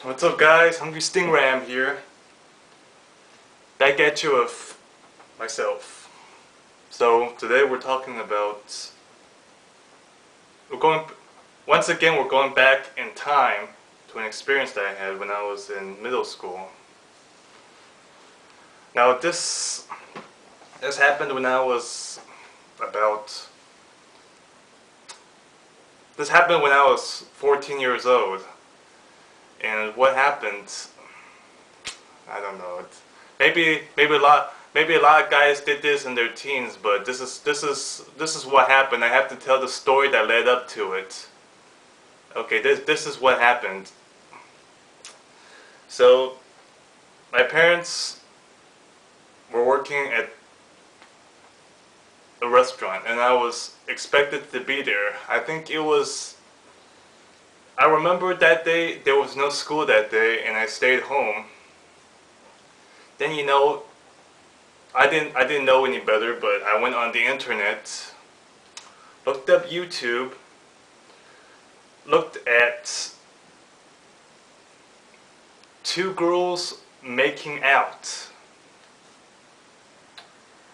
What's up guys, hungrystingram here. Back at you with myself. So today we're talking about, once again we're going back in time to an experience that I had when I was in middle school. Now this happened when I was about, this happened when I was 14 years old. And what happened, I don't know. Maybe a lot of guys did this in their teens, but this is what happened. I have to tell the story that led up to it. Okay, this is what happened. So my parents were working at a restaurant, and I was expected to be there. I remember that day there was no school that day, and I stayed home. Then I didn't know any better, but I went on the internet, looked up YouTube, looked at two girls making out,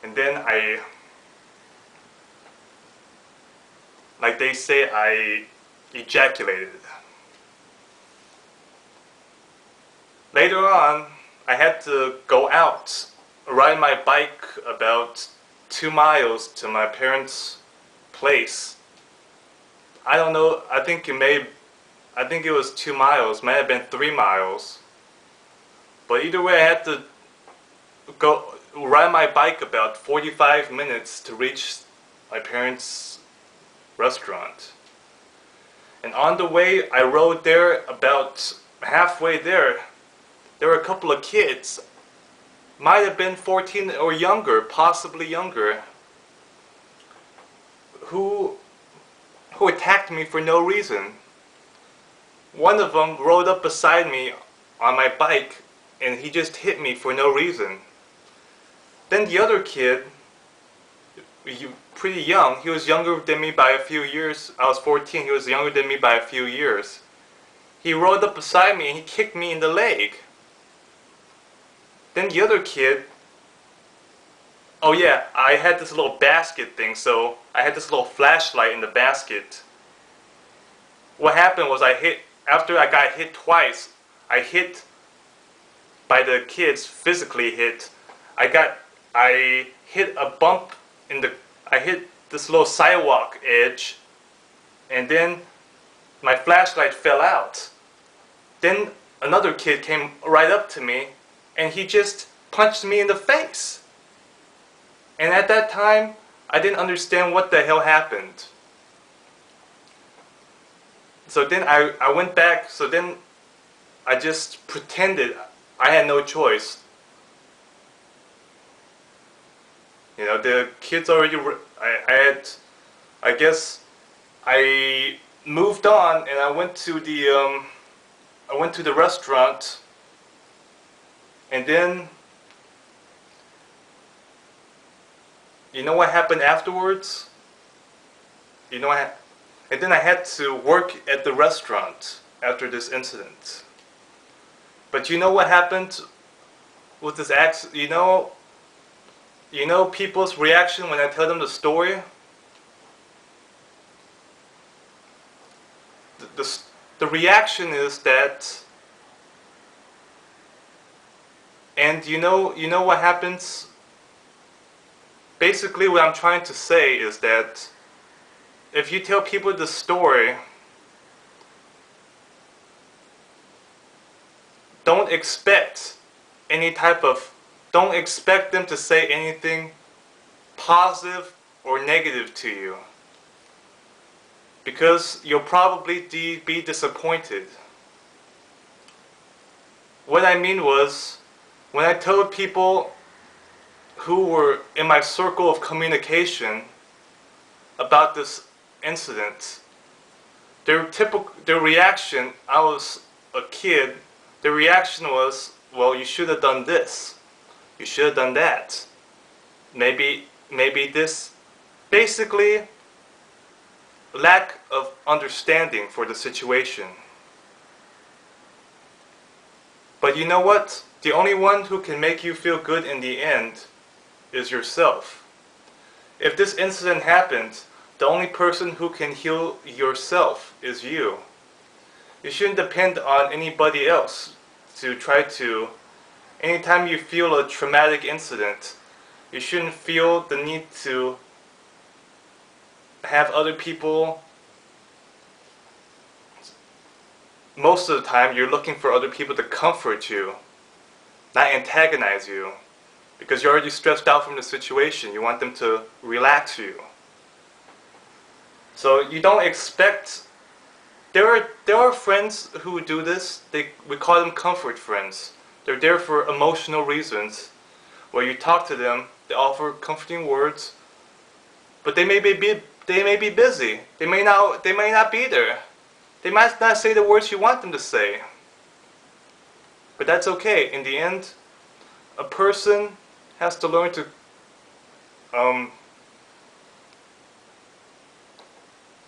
and then like they say, I ejaculated. Later on, I had to go out, ride my bike about 2 miles to my parents' place. I don't know, I think it was 2 miles, might have been 3 miles. But either way, I had to go ride my bike about 45 minutes to reach my parents' restaurant. And on the way, I rode there. About halfway there were a couple of kids, might have been 14 or younger, possibly younger, who attacked me for no reason. One of them rode up beside me on my bike, and he just hit me for no reason. Then the other kid, pretty young, he was younger than me by a few years. I was 14, he was younger than me by a few years. He rode up beside me and he kicked me in the leg. Then the other kid, oh yeah, I had this little basket thing, so I had this little flashlight in the basket. What happened was after I got hit twice, I hit by the kids, physically hit. I hit a bump I hit this little sidewalk edge, and then my flashlight fell out. Then another kid came right up to me, and he just punched me in the face. And at that time, I didn't understand what the hell happened. So then I went back, so then I just pretended I had no choice. You know, the kids already, I guess I moved on, and I went to the restaurant. And then, you know what happened afterwards? And then I had to work at the restaurant after this incident. But you know what happened with this accident? You know people's reaction when I tell them the story? The reaction is that, and you know what happens? Basically what I'm trying to say is that if you tell people the story, don't expect them to say anything positive or negative to you, because you'll probably be disappointed. What I mean was, when I told people who were in my circle of communication about this incident, their reaction, I was a kid, their reaction was, well, you should have done this, you should have done that, maybe this. Basically, lack of understanding for the situation. But you know what? The only one who can make you feel good in the end is yourself. If this incident happened, the only person who can heal yourself is you. You shouldn't depend on anybody else to try to. Anytime you feel a traumatic incident, you shouldn't feel the need to have other people. Most of the time, you're looking for other people to comfort you, not antagonize you. Because you're already stressed out from the situation. You want them to relax you. So you don't expect. There are friends who do this. We call them comfort friends. They're there for emotional reasons, where you talk to them, they offer comforting words, but they may be busy. They may not be there. They might not say the words you want them to say. But that's okay. In the end, a person has to learn to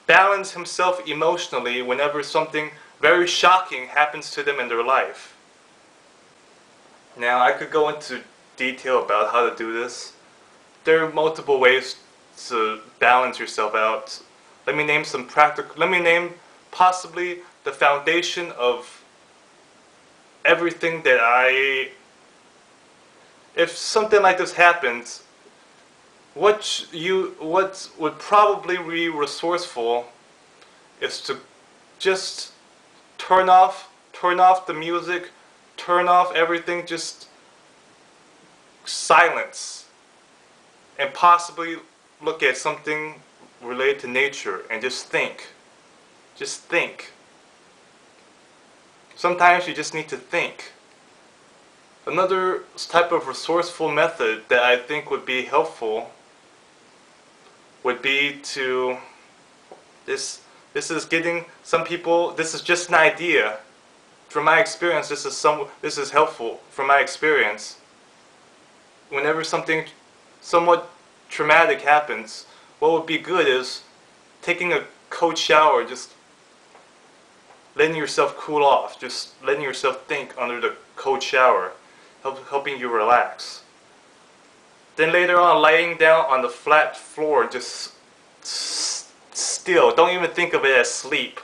balance himself emotionally whenever something very shocking happens to them in their life. Now, I could go into detail about how to do this. There are multiple ways to balance yourself out. Let me name possibly the foundation of everything that if something like this happens, what would probably be resourceful is to just turn off the music, turn off everything, just silence, and possibly look at something related to nature and just think. Just think. Sometimes you just need to think. Another type of resourceful method that I think would be helpful would be to this is getting some people. This is just an idea. From my experience, this is helpful. From my experience, whenever something somewhat traumatic happens, what would be good is taking a cold shower, just letting yourself cool off, just letting yourself think under the cold shower, helping you relax. Then later on, laying down on the flat floor, just still. Don't even think of it as sleep,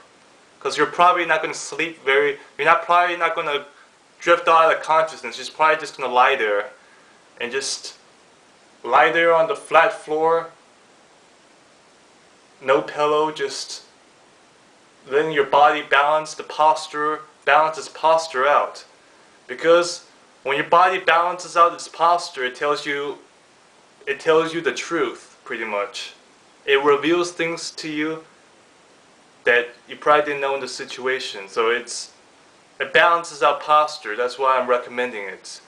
because you're probably not going to sleep you're probably not going to drift out of consciousness. You're probably just going to lie there, and just lie there on the flat floor, no pillow, just letting your body balance its posture out. Because when your body balances out its posture, it tells you the truth, pretty much. It reveals things to you that you probably didn't know in the situation. So it balances out posture. That's why I'm recommending it.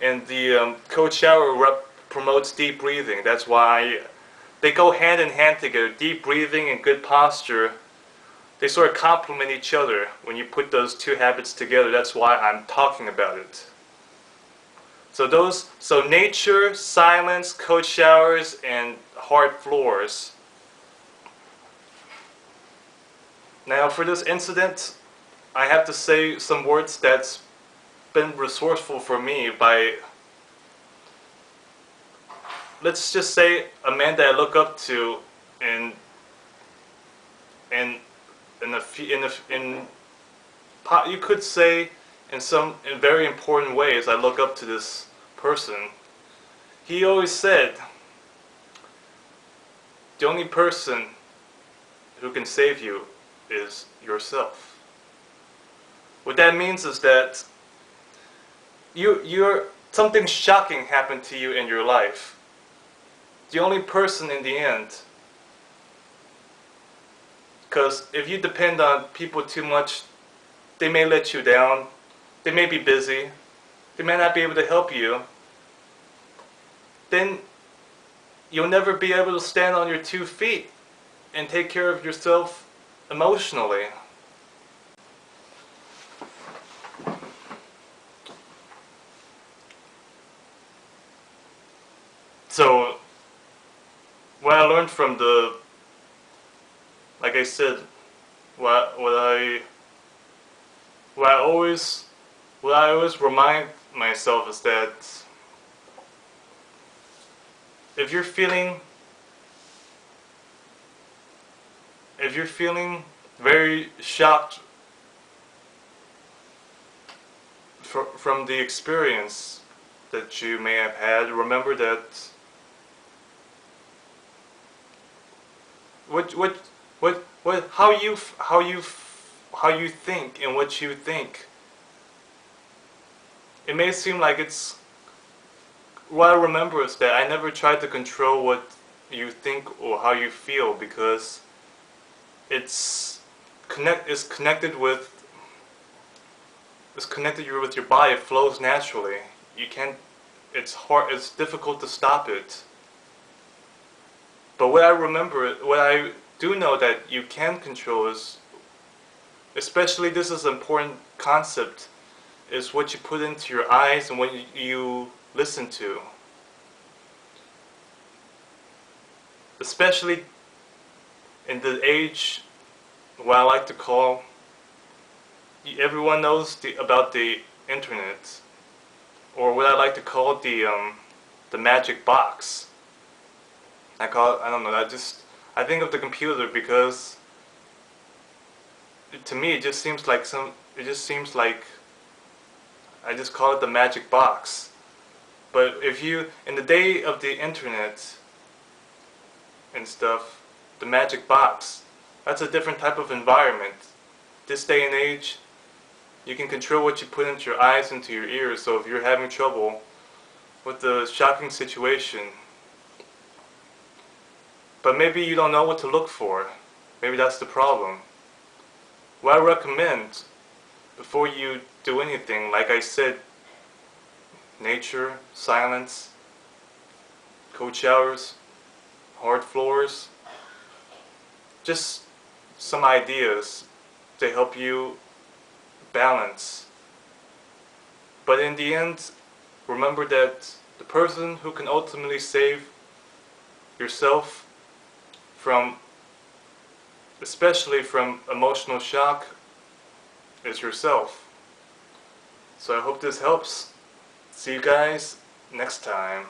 And the cold shower promotes deep breathing. That's why they go hand in hand together. Deep breathing and good posture, they sort of complement each other when you put those two habits together. That's why I'm talking about it. So nature, silence, cold showers, and hard floors. Now for this incident, I have to say some words that's been resourceful for me by, let's just say, a man that I look up to in you could say in very important ways. I look up to this person. He always said, the only person who can save you is yourself. What that means is that something shocking happened to you in your life. The only person in the end, because if you depend on people too much, they may let you down, they may be busy, they may not be able to help you, then you'll never be able to stand on your 2 feet and take care of yourself emotionally. So, what I learned from like I said, what I always what I always remind myself is that if you're feeling very shocked from the experience that you may have had, remember that what how you think and what you think. It may seem like it's what I remember is that I never tried to control what you think or how you feel, because it's connected with your body. It flows naturally. You can't. It's hard. It's difficult to stop it. But what I remember, what I do know that you can control is, especially this is an important concept, is what you put into your eyes and what you listen to. Especially in the age, what I like to call, everyone knows about the internet, or what I like to call the magic box. I don't know, I think of the computer because to me it just seems like I just call it the magic box. But if you, in the day of the internet and stuff, the magic box, that's a different type of environment. This day and age, you can control what you put into your eyes, into your ears. So if you're having trouble with the shocking situation, but maybe you don't know what to look for, maybe that's the problem. What I recommend before you do anything, like I said, nature, silence, cold showers, hard floors, just some ideas to help you balance. But in the end, remember that the person who can ultimately save yourself from, especially from emotional shock, is yourself. So I hope this helps. See you guys next time.